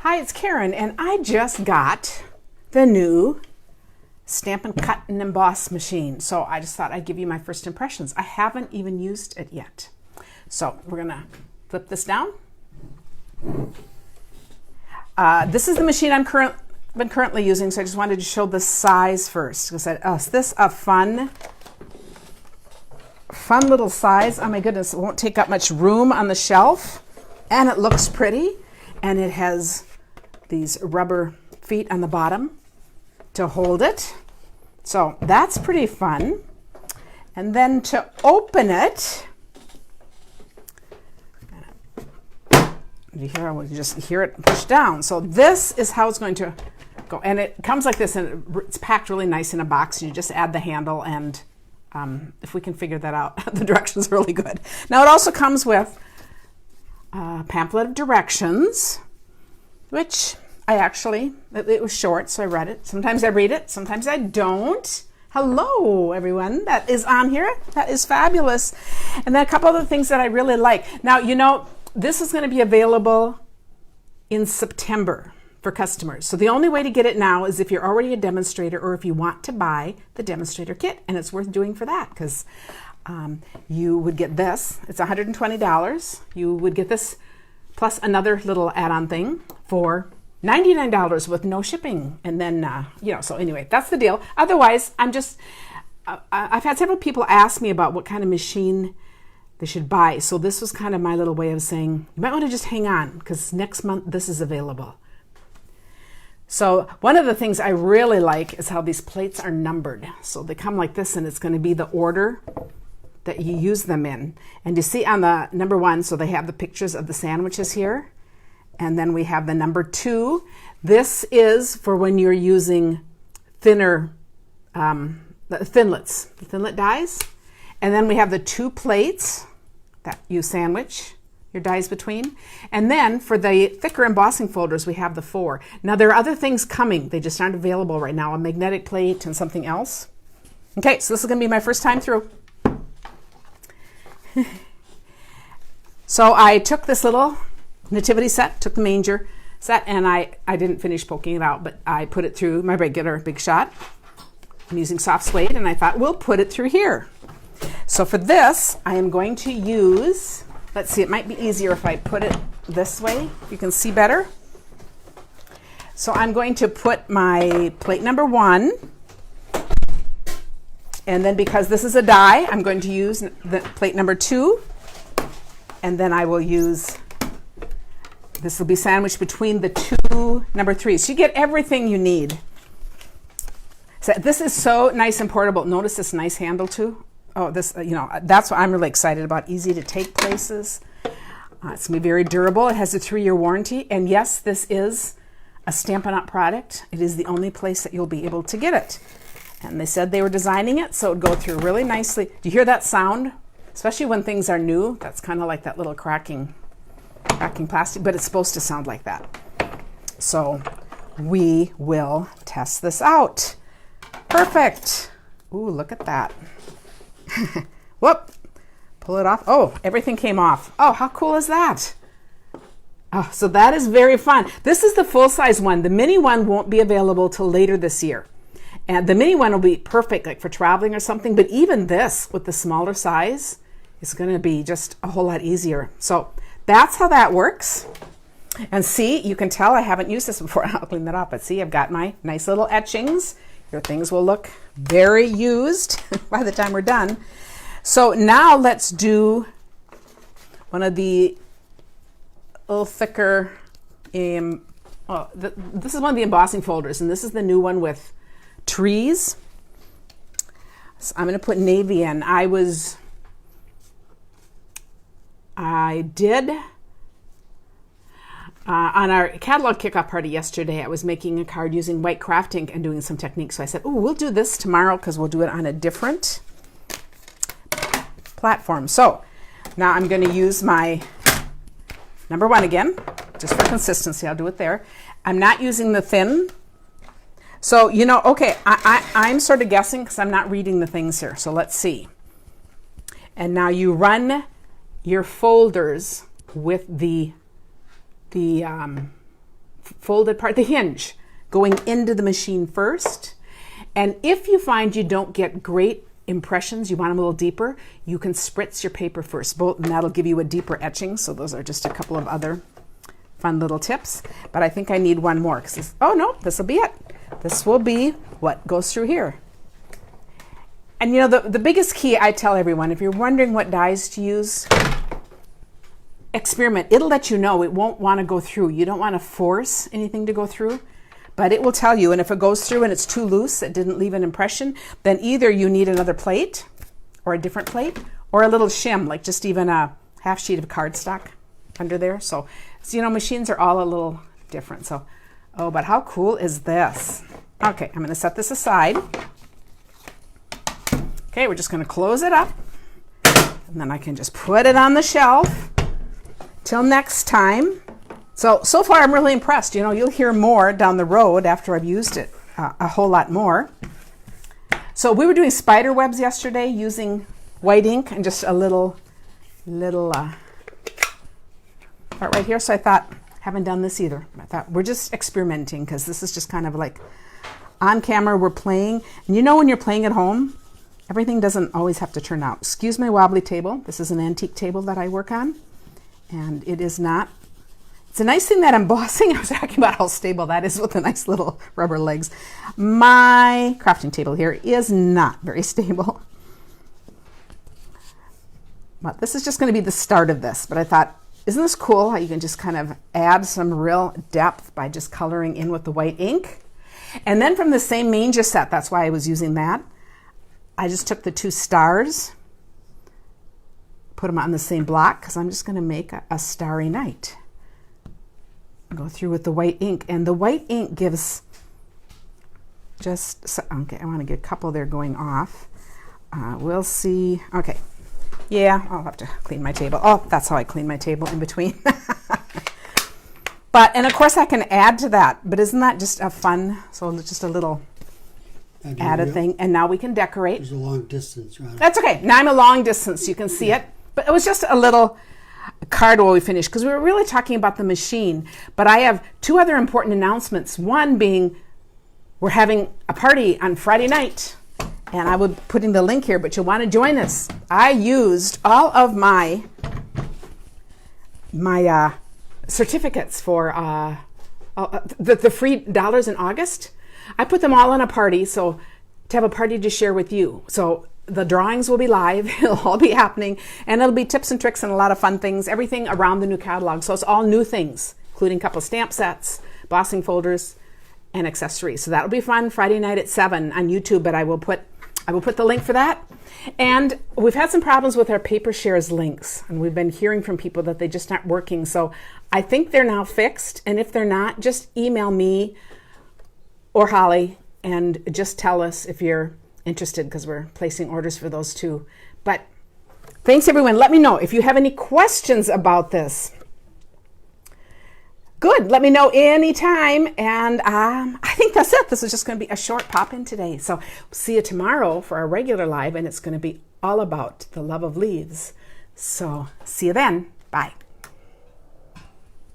Hi, it's Karen, and I just got the new Stampin Cut Emboss Machine. So I just thought I'd give you my first impressions. I haven't even used it yet. So we're gonna flip this down. This is the machine I'm currently using, so I just wanted to show the size first. Because is this a fun little size? Oh my goodness, it won't take up much room on the shelf, and it looks pretty, and it has these rubber feet on the bottom to hold it. So that's pretty fun. And then to open it, you just hear it push down. So this is how it's going to go. And it comes like this, and it's packed really nice in a box. You just add the handle, and if we can figure that out, the directions are really good. Now it also comes with a pamphlet of directions, which it was short, so I read it. Sometimes I read it, sometimes I don't. Hello, everyone that is on here. That is fabulous. And then a couple other things that I really like. Now, you know, this is going to be available in September for customers. So the only way to get it now is if you're already a demonstrator or if you want to buy the demonstrator kit, and it's worth doing for that because you would get this. It's $120. You would get this plus another little add-on thing for $99 with no shipping. And then, so anyway, that's the deal. Otherwise, I've had several people ask me about what kind of machine they should buy. So this was kind of my little way of saying, you might want to just hang on because next month this is available. So one of the things I really like is how these plates are numbered. So they come like this, and it's going to be the order that you use them in. And you see on the number 1, so they have the pictures of the sandwiches here. And then we have the number 2. This is for when you're using thinner, the thinlet dies. And then we have the 2 plates that you sandwich your dies between. And then for the thicker embossing folders, we have the 4. Now there are other things coming. They just aren't available right now. A magnetic plate and something else. Okay, so this is gonna be my first time through. So I took this little nativity set, took the manger set, and I didn't finish poking it out, but I put it through my regular Big Shot. I'm using soft suede, and I thought we'll put it through here. So for this, I am going to use, let's see, it might be easier if I put it this way. You can see better. So I'm going to put my plate number 1, and then because this is a die, I'm going to use the plate number 2, and then I will use, this will be sandwiched between the 2 number 3s. So you get everything you need. So this is so nice and portable. Notice this nice handle too. Oh, this, that's what I'm really excited about. Easy to take places. It's going to be very durable. It has a 3-year warranty. And yes, this is a Stampin Up product. It is the only place that you'll be able to get it. And they said they were designing it so it would go through really nicely. Do you hear that sound? Especially when things are new. That's kind of like that little cracking plastic, but it's supposed to sound like that. So we will test this out. Perfect. Ooh, look at that. Whoop. Pull it off. Oh, everything came off. Oh, how cool is that? Oh, so that is very fun. This is the full-size one. The mini one won't be available till later this year. And the mini one will be perfect like for traveling or something, but even this with the smaller size is going to be just a whole lot easier. So that's how that works. And see, you can tell I haven't used this before. I'll clean that up. But see, I've got my nice little etchings. Your things will look very used by the time we're done. So now let's do one of the little thicker, this is one of the embossing folders, and this is the new one with trees. So I'm going to put navy in. On our catalog kickoff party yesterday, I was making a card using white craft ink and doing some techniques. So I said, oh, we'll do this tomorrow because we'll do it on a different platform. So now I'm going to use my number 1 again, just for consistency. I'll do it there. I'm not using the thin. So, okay, I'm sort of guessing because I'm not reading the things here. So let's see. And now you run your folders with the folded part, the hinge, going into the machine first. And if you find you don't get great impressions, you want them a little deeper, you can spritz your paper first, and that'll give you a deeper etching. So those are just a couple of other fun little tips. But I think I need one more, because oh no, this will be it. This will be what goes through here. And you know, the biggest key I tell everyone, if you're wondering what dies to use, experiment. It'll let you know. It won't want to go through. You don't want to force anything to go through, but it will tell you. And if it goes through and it's too loose, it didn't leave an impression, then either you need another plate or a different plate or a little shim, like just even a half sheet of cardstock under there. So you know, machines are all a little different. So, oh, but how cool is this? Okay, I'm going to set this aside. Okay, we're just going to close it up, and then I can just put it on the shelf till next time. So far I'm really impressed. You know, you'll hear more down the road after I've used it a whole lot more. So we were doing spider webs yesterday using white ink and just a little part right here. So I thought, haven't done this either. I thought we're just experimenting, because this is just kind of like on camera, we're playing. And you know, when you're playing at home, everything doesn't always have to turn out. Excuse my wobbly table. This is an antique table that I work on, and it is not. It's a nice thing that embossing, I was talking about how stable that is with the nice little rubber legs. My crafting table here is not very stable. But this is just going to be the start of this. But I thought, isn't this cool how you can just kind of add some real depth by just coloring in with the white ink? And then from the same manger set, that's why I was using that, I just took the two stars, put them on the same block, because I'm just going to make a starry night. Go through with the white ink, and the white ink gives just, okay, I want to get a couple there going off. We'll see. Okay. Yeah, I'll have to clean my table. Oh, that's how I clean my table, in between. But, and of course I can add to that, but isn't that just a fun, so just a little added thing. And now we can decorate. There's a long distance, right? That's okay. Now I'm a long distance. You can see it. But it was just a little card while we finished, because we were really talking about the machine. But I have two other important announcements. One being we're having a party on Friday night. And I would putting the link here, but you'll want to join us. I used all of my certificates for the free dollars in August. I put them all on a party, so to have a party to share with you. So the drawings will be live. It'll all be happening, and it'll be tips and tricks and a lot of fun things, everything around the new catalog. So it's all new things, including a couple of stamp sets, embossing folders, and accessories. So that'll be fun Friday night at 7 on YouTube, but I will put the link for that. And we've had some problems with our paper shares links, and we've been hearing from people that they just aren't working. So I think they're now fixed, and if they're not, just email me or Holly and just tell us if you're interested, because we're placing orders for those too. But thanks everyone. Let me know if you have any questions about this. Good. Let me know anytime. And I think that's it. This is just going to be a short pop-in today. So see you tomorrow for our regular live, and it's going to be all about the love of leaves. So see you then. Bye.